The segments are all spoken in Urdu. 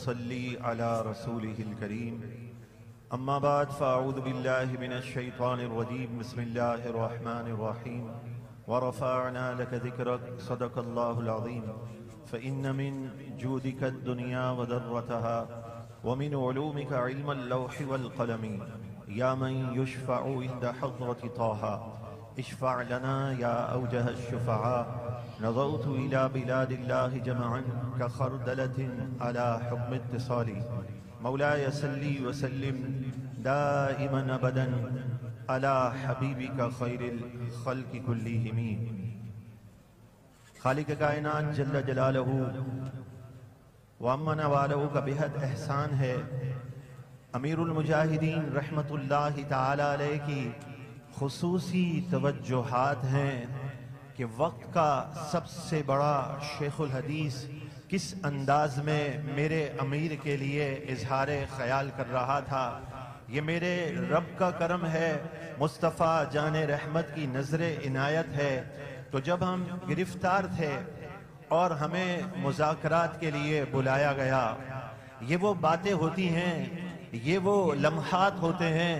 ونصلي على رسوله الكريم أما بعد فأعوذ بالله من الشيطان الرجيم بسم الله الرحمن الرحيم ورفعنا لك ذكرك صدق الله العظيم فإن من جودك الدنيا وذرتها ومن علومك علم اللوح والقلم يا من يشفع عند حضرة طه اشفع لنا يا أوجه الشفعاء نظرت إلى بلاد الله جمعا كخردلة على حكم اتصالي مولاي صلي وسلم دائما أبدا على حبيبك خير الخلق كلهم. خالق کائنات جل جلالہ وعم نوالہ کا بہت احسان ہے. امیر المجاہدین رحمت اللہ تعالی علیہ کی خصوصی توجہات ہیں کہ وقت کا سب سے بڑا شیخ الحدیث کس انداز میں میرے امیر کے لیے اظہار خیال کر رہا تھا. یہ میرے رب کا کرم ہے، مصطفیٰ جان رحمت کی نظر عنایت ہے. تو جب ہم گرفتار تھے اور ہمیں مذاکرات کے لیے بلایا گیا، یہ وہ باتیں ہوتی ہیں، یہ وہ لمحات ہوتے ہیں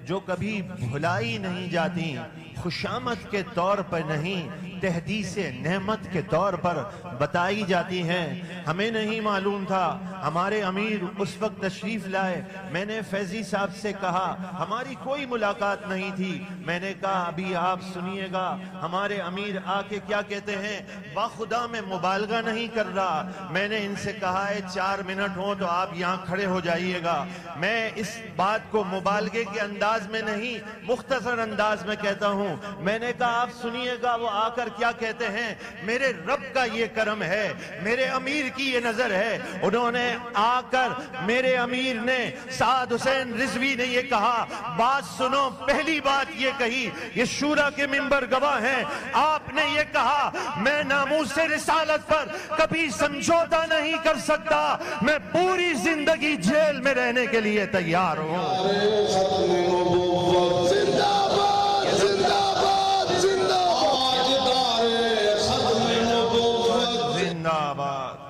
جو کبھی بھلائی نہیں جاتی. خوشامد کے طور پر نہیں، تحدیث نعمت کے طور پر بتائی جاتی ہیں. ہمیں نہیں معلوم تھا، ہمارے امیر اس وقت تشریف لائے. میں نے فیضی صاحب سے کہا، ہماری کوئی ملاقات نہیں تھی. میں نے کہا ابھی آپ سنیے گا ہمارے امیر آ کے کیا کہتے ہیں. باخدا میں مبالغہ نہیں کر رہا. میں نے ان سے کہا ہے 4 منٹ ہوں تو آپ یہاں کھڑے ہو جائیے گا. میں اس بات کو مبالغے کے انداز میں نہیں، مختصر انداز میں کہتا ہوں. میں نے کہا آپ سنیے گا وہ آ کر کیا کہتے ہیں. میرے رب کا یہ کرم ہے، میرے امیر کی یہ نظر ہے. انہوں نے آ کر میرے امیر نے، سعد حسین رضوی نے یہ کہا، بات سنو. پہلی بات یہ کہی، یہ شورا کے منبر گواہ ہیں، آپ نے یہ کہا میں ناموس رسالت پر کبھی سمجھوتا نہیں کر سکتا، میں پوری زندگی جیل میں رہنے کے لیے تیار ہوں.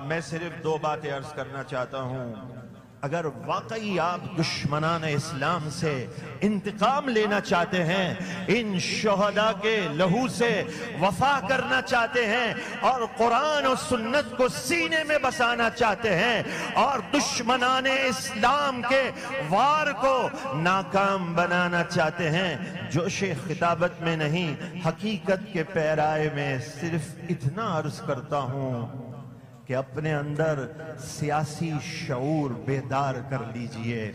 میں صرف 2 باتیں عرض کرنا چاہتا ہوں. اگر واقعی آپ دشمنان اسلام سے انتقام لینا چاہتے ہیں، ان شہداء کے لہو سے وفا کرنا چاہتے ہیں اور قرآن و سنت کو سینے میں بسانا چاہتے ہیں اور دشمنان اسلام کے وار کو ناکام بنانا چاہتے ہیں، جوش خطابت میں نہیں حقیقت کے پیرائے میں صرف اتنا عرض کرتا ہوں کہ اپنے اندر سیاسی شعور بیدار کر لیجئے.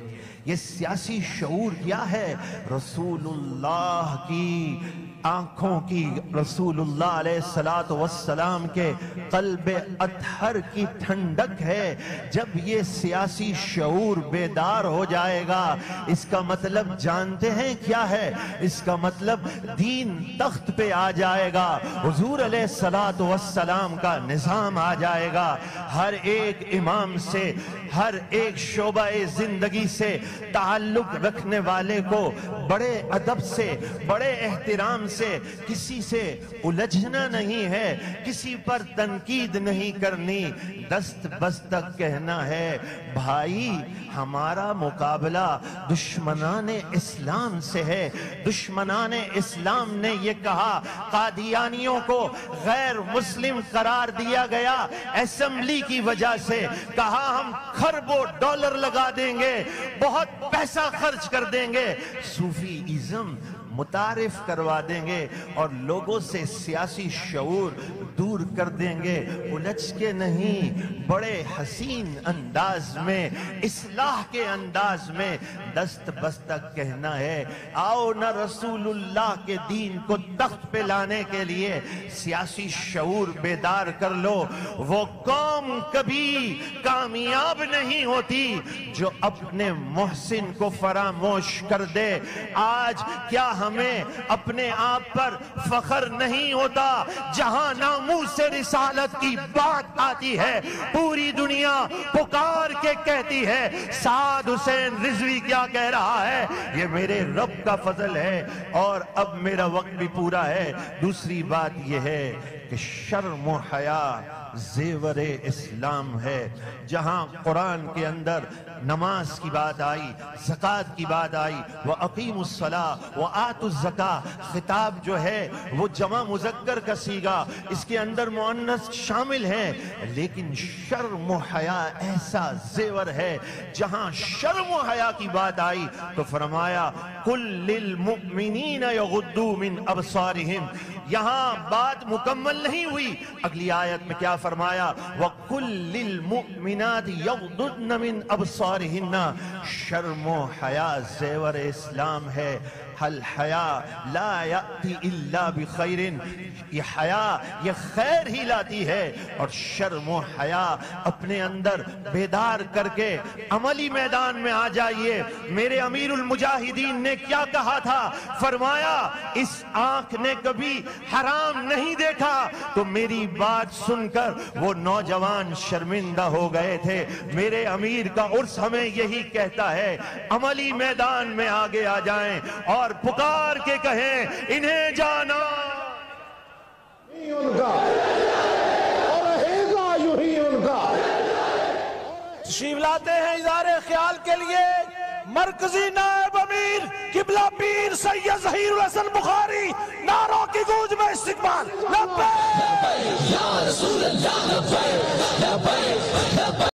یہ سیاسی شعور کیا ہے؟ رسول اللہ کی آنکھوں کی، رسول اللہ علیہ السلام کے قلب اطہر کی ٹھنڈک ہے. جب یہ سیاسی شعور بیدار ہو جائے گا، اس کا مطلب جانتے ہیں کیا ہے؟ اس کا مطلب دین تخت پہ آ جائے گا، حضور علیہ السلام کا نظام آ جائے گا. ہر ایک امام سے، ہر ایک شعبہ زندگی سے تعلق رکھنے والے کو بڑے ادب سے، بڑے احترام سے، کسی سے الجھنا نہیں ہے، کسی پر تنقید نہیں کرنی. دست بستک کہنا ہے بھائی ہمارا مقابلہ دشمنان اسلام سے ہے. دشمنان اسلام نے یہ کہا، قادیانیوں کو غیر مسلم قرار دیا گیا اسمبلی کی وجہ سے. کہا ہم خربوں ڈالر لگا دیں گے، بہت پیسہ خرچ کر دیں گے، صوفی ازم متعارف کروا دیں گے اور لوگوں سے سیاسی شعور دور کر دیں گے. الجھ کے نہیں، بڑے حسین انداز میں، اصلاح کے انداز میں دست بستک کہنا ہے آؤ نہ رسول اللہ کے دین کو تخت پہ لانے کے لیے سیاسی شعور بیدار کر لو. وہ قوم کبھی کامیاب نہیں ہوتی جو اپنے محسن کو فراموش کر دے. آج کیا ہمیں اپنے آپ پر فخر نہیں ہوتا؟ جہاں ناموس رسالت کی بات آتی ہے پوری دنیا پکار کے کہتی ہے سعد حسین رضوی کیا کہہ رہا ہے. یہ میرے رب کا فضل ہے. اور اب میرا وقت بھی پورا ہے. دوسری بات یہ ہے کہ شرم و حیا زیور اسلام ہے۔ جہاں قرآن کے اندر نماز کی بات آئی، زکوٰۃ کی بات آئی، وَأَقِیمُوا الصَّلَاةَ وَآتُوا الزَّکَاةَ، خطاب جو ہے وہ جمع مذکر کا صیغہ، اس کے اندر مؤنث شامل ہے، لیکن شرم و حیا ایسا زیور ہے جہاں شرم و حیا کی بات آئی تو فرمایا قُل لِّلْمُؤْمِنِينَ يَغُضُّوا مِنْ أَبْصَارِهِمْ۔ یہاں بات مکمل نہیں ہوئی، اگلی آیت میں کیا فرمایا؟ وَقُل لِّلْمُؤْمِنَاتِ يَغْضُضْنَ مِنْ أَبْصَارِهِنَّ۔ شرم و حیا زیور اسلام ہے۔ الحیا لا یأتی الا بخیر، یہ حیا یہ خیر ہی لاتی ہے، اور شرم و حیا اپنے اندر بیدار کر کے عملی میدان میں آ جائیے۔ میرے امیر المجاہدین نے کیا کہا تھا؟ فرمایا اس آنکھ نے کبھی حرام نہیں دیکھا، تو میری بات سن کر وہ نوجوان شرمندہ ہو گئے تھے۔ میرے امیر کا عرس ہمیں یہی کہتا ہے، عملی میدان میں آگے آ جائیں اور پکار کے کہیں انہیں جانا ان کا اور رہے گا یوں ہی ان کا۔ تشریف لاتے ہیں اظہار خیال کے لیے مرکزی نائب امیر قبلہ پیر سید ظہیر الحسن بخاری، نعروں کی گونج میں استقبال۔ لبیک یا رسول اللہ، لبیک لبیک لبیک۔